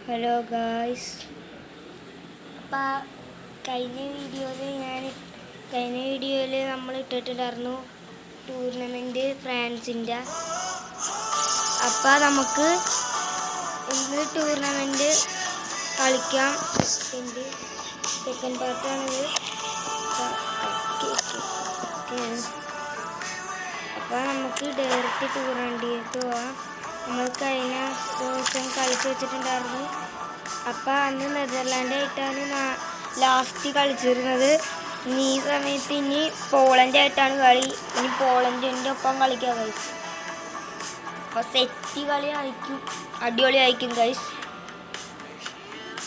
Hello guys. അപ്പോൾ കഴിഞ്ഞ വീഡിയോയിൽ നമ്മൾ ഇട്ടിട്ടുണ്ടായിരുന്നു ടൂർണമെൻറ്റ് ഫ്രാൻസിൻ്റെ. അപ്പോൾ നമുക്ക് ഇന്ന് ടൂർണമെൻറ്റ് കളിക്കാം. സെക്കൻഡ് പാർട്ടാണിത്. അപ്പോൾ നമുക്ക് ഡയറക്റ്റ് ടൂർണമെൻറ്റിലേക്ക് പോവാം. നമ്മൾ കഴിഞ്ഞ ദിവസം കളിച്ച് വെച്ചിട്ടുണ്ടായിരുന്നു. അപ്പോൾ അന്ന് നെതർലാൻഡായിട്ടാണ് ലാസ്റ്റ് കളിച്ചിരുന്നത്. ഈ സമയത്ത് ഇനി പോളണ്ടായിട്ടാണ് കളി. ഇനി പോളണ്ടിൻ്റെ ഒപ്പം കളിക്കാം ഗൈസ്. അപ്പോൾ സെറ്റ് കളി ആയിരിക്കും, അടിപൊളി ആയിരിക്കും ഗൈസ്.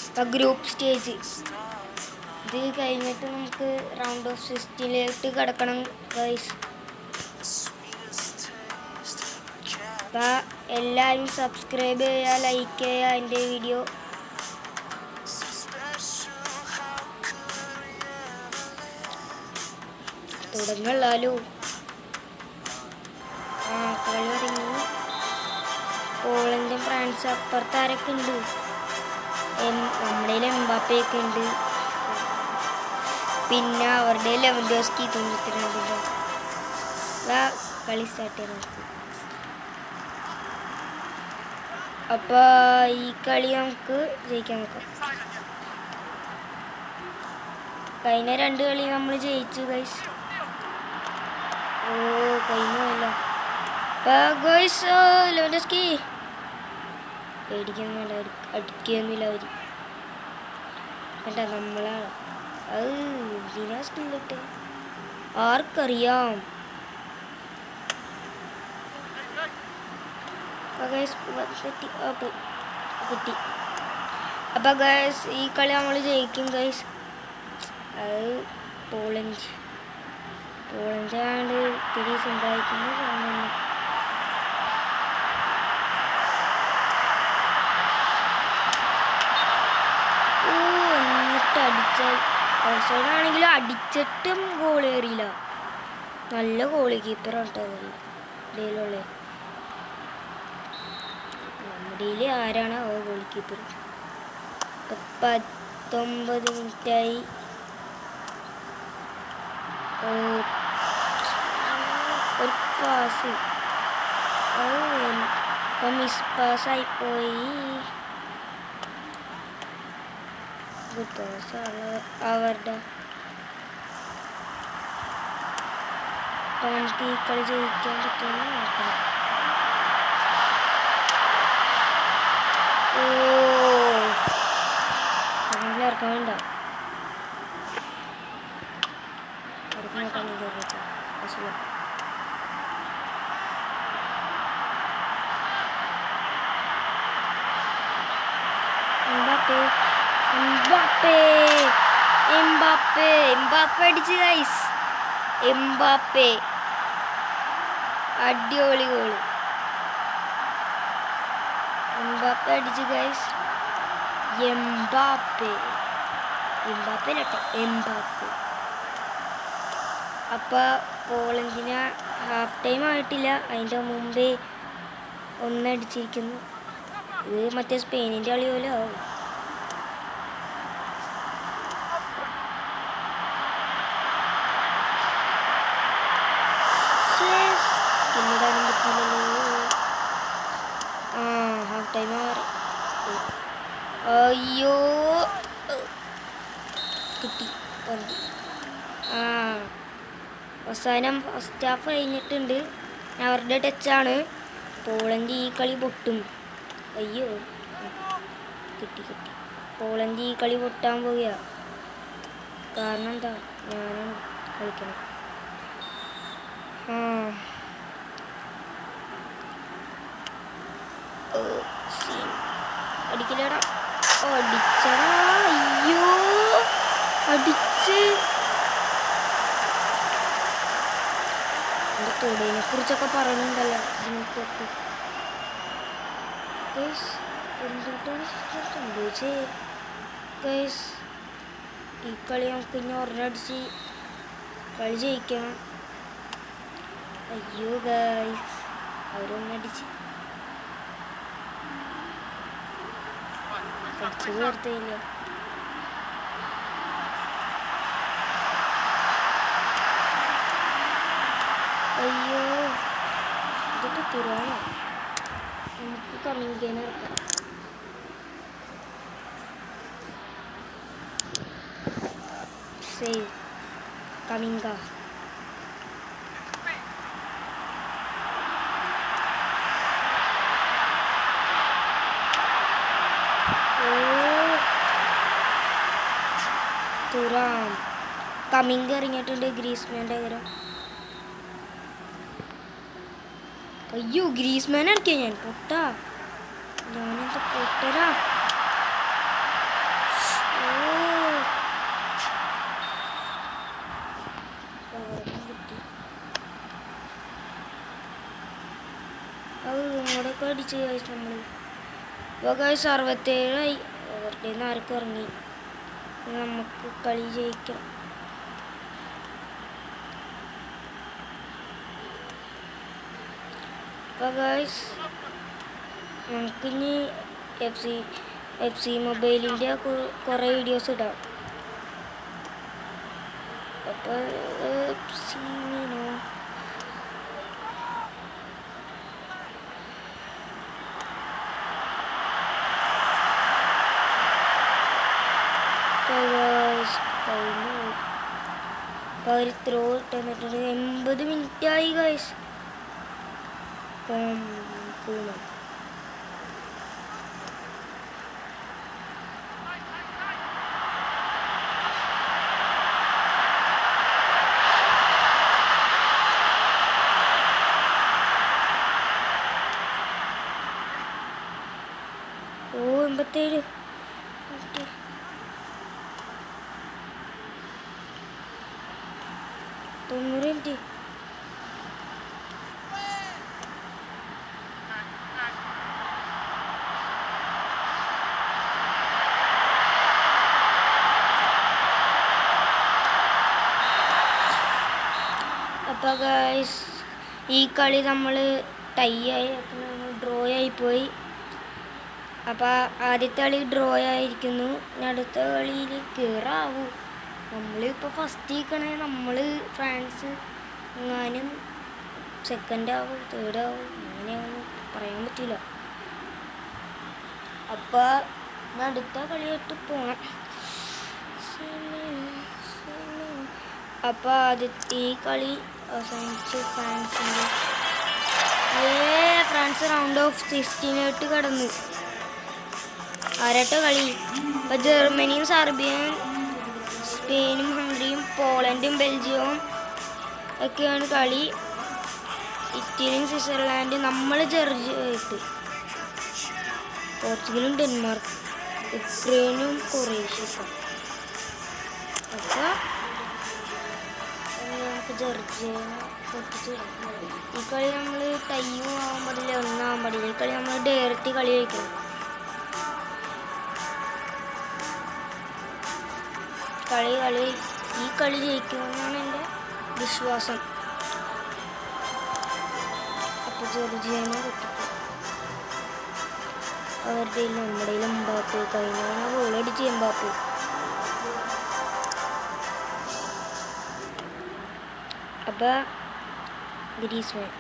അപ്പോൾ ഗ്രൂപ്പ് സ്റ്റേജ് ഇത് കഴിഞ്ഞിട്ട് നമുക്ക് റൗണ്ട് ഓഫ് 16 കിടക്കണം ഗൈസ്. അപ്പോൾ എല്ലാവരും സബ്സ്ക്രൈബ് ചെയ്യുക, ലൈക്ക് ചെയ്യുക എൻ്റെ വീഡിയോ. തുടങ്ങല്ലോ. കളി തുടങ്ങി. പോളണ്ടും ഫ്രാൻസും അപ്പുറത്താരൊക്കെ ഉണ്ട്. നമ്മുടെ എംബാപ്പയൊക്കെ ഉണ്ട്. പിന്നെ അവരുടെ ലെവൻഡോസ്കി 92. കളി സ്റ്റാർട്ട് ചെയ്ത് നോക്കി. അപ്പോൾ ഈ കളി നമുക്ക് ജയിക്കാൻ നോക്കാം. കഴിഞ്ഞ 2 കളി നമ്മൾ ജയിച്ചു ഗൈസ്. കഴിഞ്ഞല്ല. അപ്പോൾ ഗൈസ് ലെവൻഡോസ്കി പേടിക്കുന്നില്ല, അടിക്കുകയൊന്നുമില്ല അവർ. കേട്ടോ നമ്മളാണ് അത് എന്തിനാ സ്കില്ലിട്ട് ആർക്കറിയാം. കിട്ടി. അപ്പോൾ ഗൈസ് ഈ കളി നമ്മൾ ജയിക്കും ഗൈസ്. അത് പോളണ്ടാണ്ട് ഇത്തിരി സിമ്പിളായിട്ടുണ്ട്. എന്നിട്ട് അടിച്ചാൽ ഓഫ്സൈഡാണെങ്കിലും അടിച്ചിട്ടും ഗോൾ കയറിയില്ല. നല്ല ഗോൾ കീപ്പറാണ് കേട്ടോ ഡേയിലുള്ള. നമ്മുടെ ആരാണ് ഗോൾ കീപ്പർ. 19 മിനിറ്റായി. ഒരു പാസ് മിസ് പാസ്സായിപ്പോയി. ഗുഡ് പാസ് അവരുടെ. നമുക്ക് ഈ കളി ജയിക്കാൻ പറ്റുമെന്ന് നോക്കണം. ഇറക്കാൻ വേണ്ട എംബാപ്പെ അടിച്ച് ഗൈസ്. എംബാപ്പെ അടിപൊളി ഗോള്. എംബാപ്പെ അടിച്ച് ഗൈസ്. എംബാപ്പെ. അപ്പോൾ പോളണ്ടിന് ഹാഫ് ടൈം ആയിട്ടില്ല, അതിൻ്റെ മുമ്പേ ഒന്നടിച്ചിരിക്കുന്നു. ഇത് മറ്റേ സ്പെയിനിൻ്റെ കളി പോലെ ആവും. പിന്നിടാനും പറ്റില്ലല്ലോ. ഹാഫ് ടൈം മാറി. അയ്യോ കിട്ടി. അവസാനം ഫസ്റ്റ് ഹാഫ് കഴിഞ്ഞിട്ടുണ്ട്. അവരുടെ ടച്ചാണ്. പോളണ്ട് ഈ കളി പൊട്ടും. അയ്യോ കിട്ടി. പോളണ്ട് ഈ കളി പൊട്ടാൻ പോവുക. കാരണം എന്താ, ഞാനാണ് കളിക്കണം. അടിക്കില്ലടാ. അടിച്ചടാ. അയ്യോ അടിച്ച്. എൻ്റെ തൊടേനെ കുറിച്ചൊക്കെ പറയുന്നുണ്ടല്ലോ. എന്തുകൊണ്ടാണ് സംഭവിച്ചേ ഗൈസ്? ഈ കളി നമുക്ക് ഇനി ഒരെണ്ണടിച്ച് കളി ജയിക്കണം. അയ്യോ ഗൈസ് അവരൊന്നടിച്ച് അടിച്ചത് ചേർത്തില്ല. അയ്യോ ഇതൊക്കെ തുറന്നോ. നമുക്ക് കമ്മിങ് ഇറക്കാം. സേവ് കമ്മിങ്ക. തുറാം കമ്മിങ് ഇറങ്ങിയിട്ടുണ്ട് ഗ്രീസ്മാൻ്റെ പകരം. അയ്യോ ഗ്രീസ്മാൻ അടിക്കുക ഞാൻ പൊട്ടാ. ഞാനെന്താ പൊട്ടരാ. അത് ഇങ്ങോട്ടൊക്കെ അടിച്ച് കഴിച്ചു നമ്മൾ. ഇപ്പോൾ 67 അവരുടെ നിന്ന് ആർക്കും ഇറങ്ങി. നമുക്ക് കളി ജയിക്കണം. അപ്പോൾ ഗൈസ് നമുക്കിനി എഫ് സി മൊബൈലിൻ്റെ കുറേ വീഡിയോസ് ഇടാം. അപ്പോൾ അവർ ത്രോ ഇട്ടിട്ടുണ്ട്. 80 മിനിറ്റായി ഗൈസ്. ഓ 87 90 മിനിറ്റ്. അപ്പോൾ ഗൈസ് ഈ കളി നമ്മൾ ടൈ ആയി ഡ്രോ ആയിപ്പോയി. അപ്പോൾ ആദ്യത്തെ കളി ഡ്രോ ആയിരിക്കുന്നു. അടുത്ത കളിയിൽ കയറാവൂ. നമ്മളിപ്പോൾ ഫസ്റ്റ് ഇരിക്കണേ. നമ്മൾ ഫ്രാൻസ് എങ്ങാനും സെക്കൻഡ് ആവും തേർഡ് ആവും അങ്ങനെയാവും പറയാൻ പറ്റില്ല. അപ്പോൾ അടുത്ത കളിയായിട്ട് പോകണം. അപ്പോൾ ആദ്യത്തെ ഈ കളി അവസാനിച്ച് ഫ്രാൻസ് റൗണ്ട് ഓഫ് 16 കടന്നു. ആരട്ട കളി. ഇപ്പോൾ ജർമ്മനിയും സെർബിയയും സ്പെയിനും ഹംഗറിയും പോളണ്ടും ബെൽജിയവും ഒക്കെയാണ് കളി. ഇറ്റലിയും സ്വിറ്റ്സർലാൻഡും നമ്മൾ ജർമ്മനിയായിട്ട്. പോർച്ചുഗലും ഡെൻമാർക്ക് യുക്രൈനും ക്രൊയേഷ്യ. അപ്പോൾ നമുക്ക് ജർമ്മനി പൊട്ടിച്ച് ഈ കളി നമ്മൾ ടൈം ആവാൻ പാടില്ല, ഒന്നാവാൻ പാടില്ല. ഈ കളി നമ്മൾ ഡയറക്റ്റ് കളി കഴിക്കണം. ഈ കളി ജയിക്കുമെന്നാണ് എൻ്റെ വിശ്വാസം. അപ്പോൾ ജോർജിയനെ പൊട്ടിക്കും. അവരുടെ നമ്മുടെ എംബാപ്പെ കഴിഞ്ഞ ഗോളടിച്ച് എംബാപ്പെ. അപ്പോൾ ഗ്രീസ്മാൻ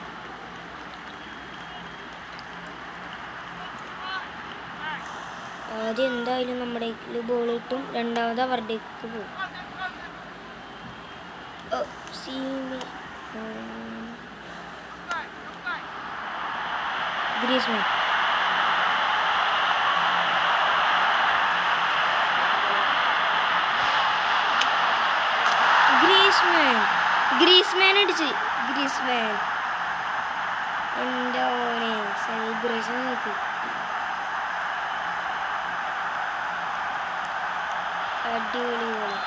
ആദ്യം എന്തായാലും നമ്മുടെ ബോൾ കിട്ടും. രണ്ടാമത് അവരുടേക്ക് പോകും. ഗ്രീസ്മാൻ അടിച്ച് ഗ്രീസ്മാൻ. എൻ്റെ ഓനെ സെലിബ്രേഷൻ നോക്ക്. അടിപൊളി ഗോള്.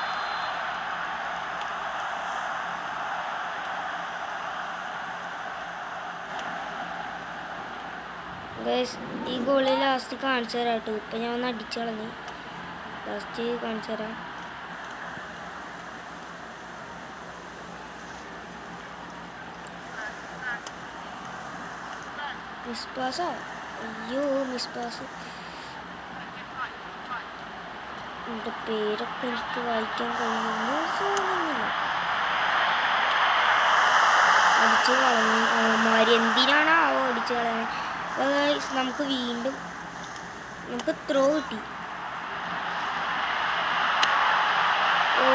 ഗൈസ് ഈ ഗോള് ലാസ്റ്റ് കാണിച്ചു തരാം കേട്ടോ. ഇപ്പം ഞാൻ ഒന്ന് അടിച്ചു കളഞ്ഞു. ലാസ്റ്റ് കാണിച്ചു തരാം. മിസ് പാസ്സാ. അയ്യോ മിസ് പാസ്. എൻ്റെ പേരൊക്കെ എനിക്ക് വായിക്കാൻ കഴിയുന്നു തോന്നുന്നില്ല. അടിച്ച് കളഞ്ഞു ഓമാര്. എന്തിനാണാവോ അടിച്ച് കളയാൻ. നമുക്ക് വീണ്ടും നമുക്ക് ത്രോ കിട്ടി. ഓ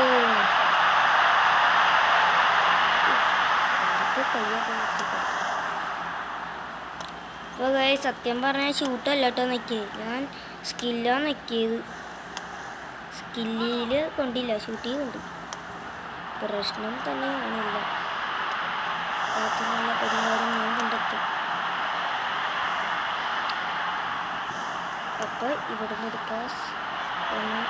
അപ്പോൾ ഗൈസ് സത്യം പറഞ്ഞാൽ ഷൂട്ടല്ല കേട്ടോ നിൽക്കിയത്, ഞാൻ സ്കില്ലാണ് നിൽക്കിയത്. സ്കില്ലിൽ കൊണ്ടില്ല, ഷൂട്ടിൽ കൊണ്ട്. പ്രശ്നം തന്നെയാണില്ല. അതിനുള്ള പരിഹാരം ഞാൻ കണ്ടെത്തും. അപ്പോൾ ഇവിടുന്ന് ഒരു പാസ് ഒന്ന്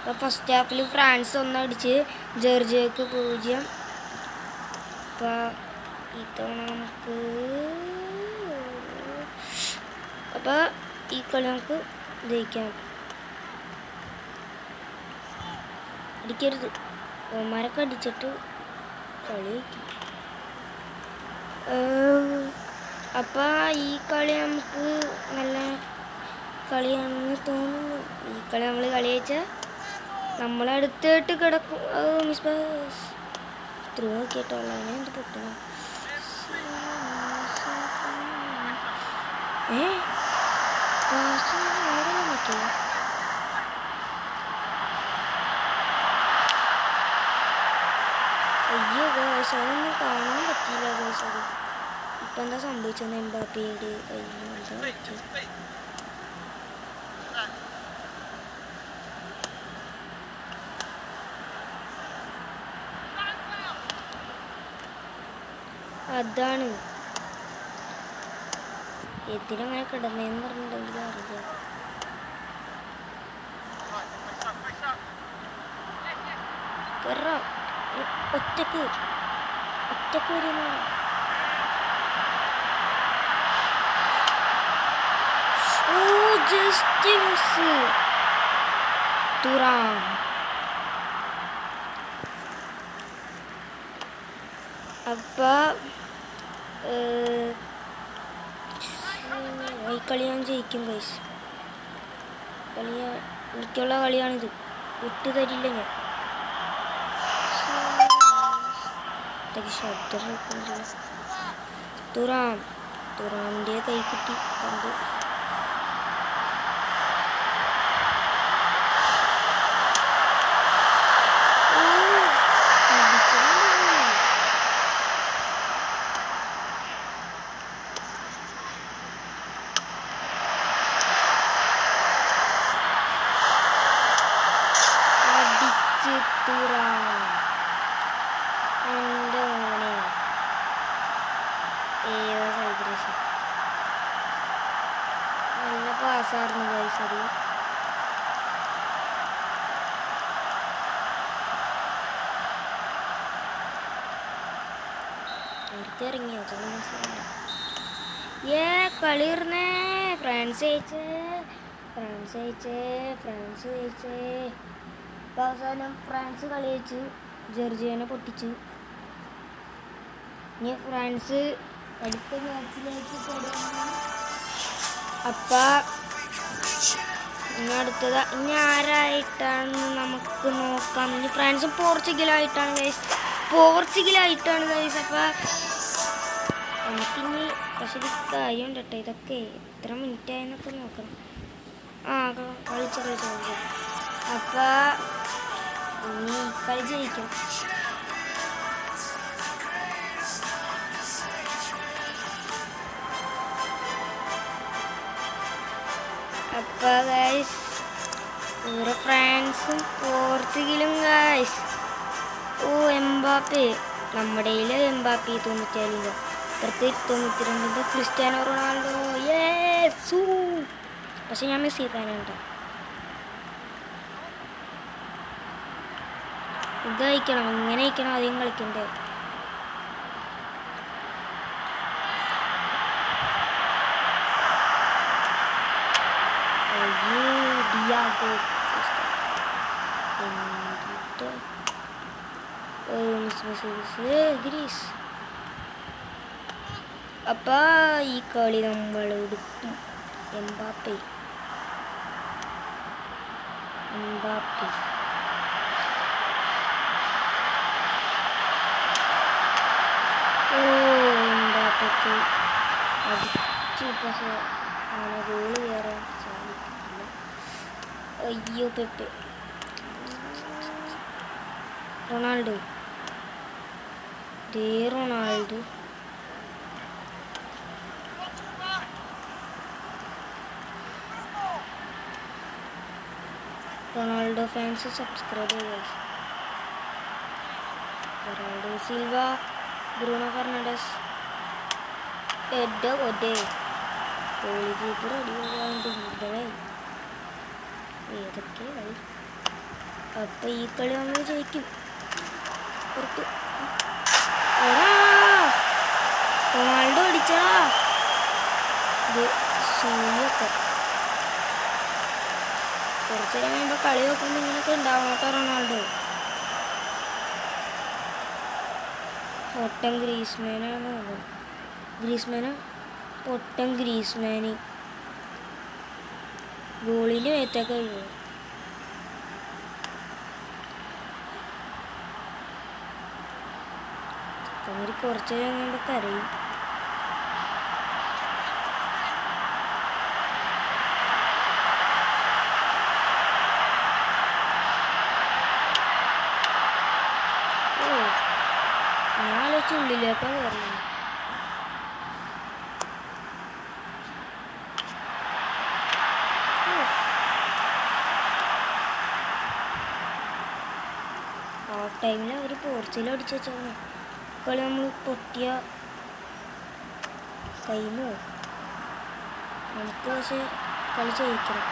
അപ്പോൾ ഫസ്റ്റ് ഹാഫിൽ ഫ്രാൻസ് 1 അടിച്ച് ജോർജിയക്ക് 0. അപ്പോൾ ഇത്തവണ നമുക്ക് അപ്പോൾ ഈ കളി നമുക്ക് ജയിക്കാം. അടിക്കരുത്, ഓമാരൊക്കെ അടിച്ചിട്ട് കളി. അപ്പോൾ ഈ കളി നമുക്ക് നല്ല കളിയാണെന്ന് തോന്നുന്നു. ഈ കളി നമ്മൾ കളിച്ചാൽ നമ്മളടുത്തായിട്ട് കിടക്കും. മിസ് ബസ് ത്രൂ നോക്കിയിട്ടുള്ള എന്ത് പൊട്ടണ. അയ്യോ ഗൈസ് അതൊന്നും കാണാൻ പറ്റിയില്ല ഗൈസ്. അത് ഇപ്പം എന്താ സംഭവിച്ചത്? എംബാപ്പയുടെ കയ്യിൽ എന്താ പറ്റിയത്? അതാണ് എന്തിനങ്ങനെ കിടന്നേന്ന് പറഞ്ഞിട്ടുണ്ടെങ്കിൽ അറിയാം. ഒറ്റക്ക് വരുന്ന ജസ്റ്റ് മിസ്. തുറാം അപ്പം ഈ കളി ഞാൻ ജയിക്കും ഗൈസ്. എനിക്കുള്ള കളിയാണിത്, വിട്ടു തരില്ല ഞാൻ. തുറാമിൻ്റെ കൈക്കുട്ടി കണ്ട് നല്ല പാസ്സായിരുന്നു ഗൈസ്. അത് നേരത്തെ ഇറങ്ങി അതൊന്നും മനസ്സിലായില്ല. കളി ഇരുന്നേ. ഫ്രാൻസ് ജയിച്ചേ. അവസാനം ഫ്രാൻസ് കളി ജയിച്ചു, ജോർജിയനെ പൊട്ടിച്ചു. ഇനി ഫ്രാൻസ് അടുത്ത മാച്ചിലേക്ക് തുടങ്ങി. അപ്പം ഇനി ആരായിട്ടാണെന്ന് നമുക്ക് നോക്കാം. ഇനി ഫ്രാൻസും പോർച്ചുഗലായിട്ടാണ് ഗൈസ്. അപ്പം നമുക്കിനി പക്ഷെ ഒരു കാര്യം ഉണ്ട് കേട്ടോ. ഇതൊക്കെ എത്ര മിനിറ്റ് ആയെന്നൊക്കെ നോക്കണം. കളിച്ചു അപ്പം ഇനി കളി ജയിക്കും. അപ്പോൾ ഗൈസ് ഫ്രാൻസും പോർച്ചുഗലും ഗൈസ്. എംബാപ്പെ നമ്മുടെ എംബാപ്പി 97, ഇപ്പുറത്ത് 92 ക്രിസ്ത്യാനോ റൊണാൾഡോ. യേസു. പക്ഷെ ഞാൻ മെസ്സി ഫാനുണ്ട്. ഇത് അയക്കണം, ഇങ്ങനെ അയക്കണം ആദ്യം കളിക്കണ്ടേ. Diego Greece. അപ്പൊ ഈ കളി നമ്മൾ എടുക്കും. എംബാപ്പെ എംബാപ്പയ്ക്ക് അടിച്ചു. പക്ഷെ അങ്ങനെ ഗോള് കയറാൻ സാധിക്കില്ല. അയ്യോ Pepe. Ronaldo Ronaldo fans subscribe ചെയ്യുക. Bernardo Silva, Bruno Fernandes, goalie keeper അടിപൊളിയായിട്ട് ഏതൊക്കെ കളി. അപ്പം ഈ കളി നമ്മൾ ജയിക്കും. റൊണാൾഡോ അടിച്ചടാ. ഇത് സൂയൊക്കെ കുറച്ചു നേരം കഴിയുമ്പോൾ കളി നോക്കുമ്പോൾ ഇങ്ങനെയൊക്കെ ഉണ്ടാവണം കേട്ടോ. റൊണാൾഡോ പൊട്ടൻ ഗ്രീസ്മാനാണ്. ഗ്രീസ്മാന് ഗോളിന് ഏറ്റൊക്കെ വീഴും. ചെക്കന്മാര് കുറച്ചു നേരം കഴിയുമ്പോൾ കരയും. ഉള്ളിലേക്കാണ് വരുന്നത്. ഹാഫ് ടൈമിൽ അവർ പോർച്ചുഗൽ അടിച്ചു വെച്ചാൽ കളി നമ്മൾ പൊട്ടിയ കയ്യിന്ന് പോകും. നമുക്ക് പക്ഷെ കളി ജയിക്കണം.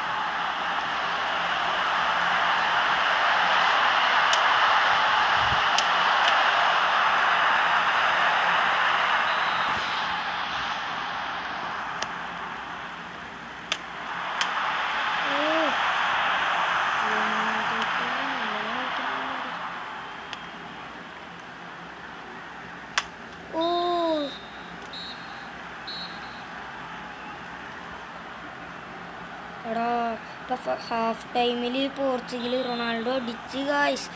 ഹാഫ് ടൈമിൽ പോർച്ചുഗൽ റൊണാൾഡോ അടിച്ച് ഗായ്സ്.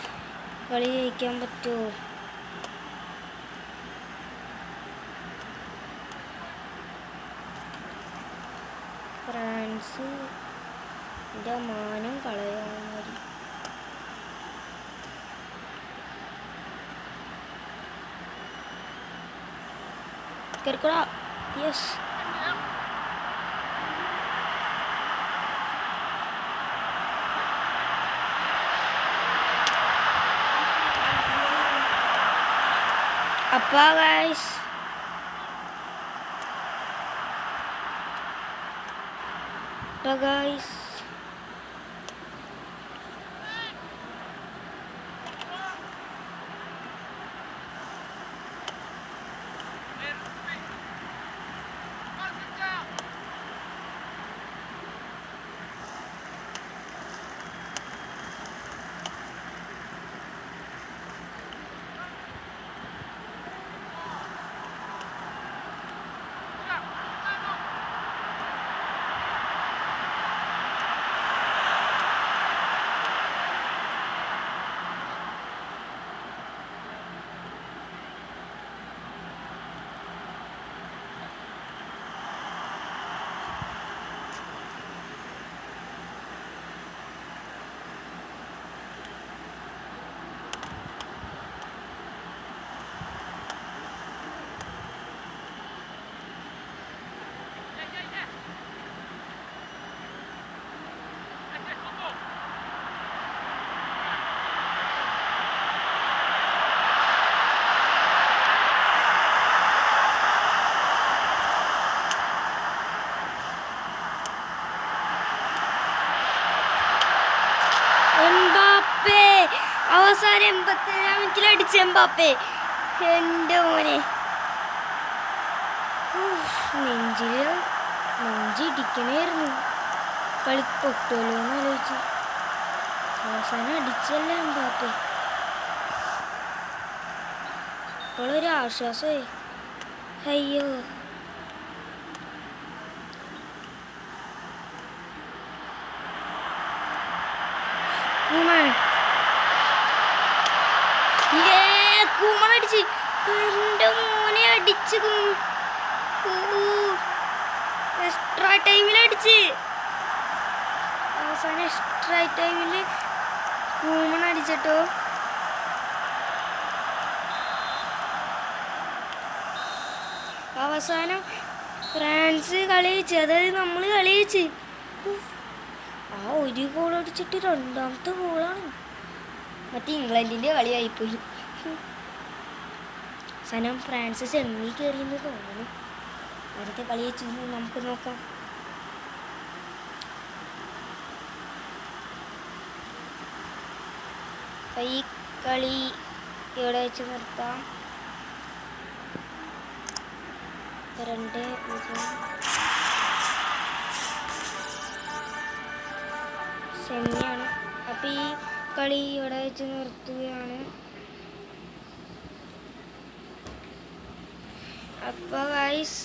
കളി ജയിക്കാൻ പറ്റുമോ? ഫ്രാൻസ് മാനം കളയാൻ മതി. കേൾക്കടാ. യെസ്. അപ്പാ ഗൈസ് അവസാനം 87-ാം മിനിറ്റിൽ അടിച്ച എംബാപ്പേ. എൻ്റെ മോനെ നെഞ്ചിടിക്കണായിരുന്നു. കളി പൊട്ടുമല്ലോ എന്ന് ആലോചിച്ച്. അവസാനം അടിച്ചല്ല എംബാപ്പേ. ഇപ്പോഴൊരു ആശ്വാസമായി. അയ്യോ കൂമണടിച്ച് എൻ്റെ മോനെ അടിച്ച് എക്സ്ട്രാ ടൈമിലടിച്ച്. അവസാനം എക്സ്ട്രാ ടൈമിൽ കൂമണടിച്ചിട്ടോ. അവസാനം ഫ്രാൻസ് കളി ജയിച്ച്, അതായത് നമ്മൾ കളി ജയിച്ച്. ആ ഒരു ഗോൾ അടിച്ചിട്ട് രണ്ടാമത്തെ ഗോളാണ്. മറ്റേ ഇംഗ്ലണ്ടിൻ്റെ കളിയായിപ്പോയി. അവസാനം ഫ്രാൻസ് സെമി കയറിയെന്ന് തോന്നുന്നു. അടുത്ത കളി ജയിച്ചു നമുക്ക് നോക്കാം. ഈ കളി ഇവിടെ വെച്ച് നിർത്താം. 2-0 സെമിയാണ്. അപ്പം ഈ കളി ഇവിടെ വെച്ച് നിർത്തുകയാണ്. അപ്പോൾ ഗൈസ്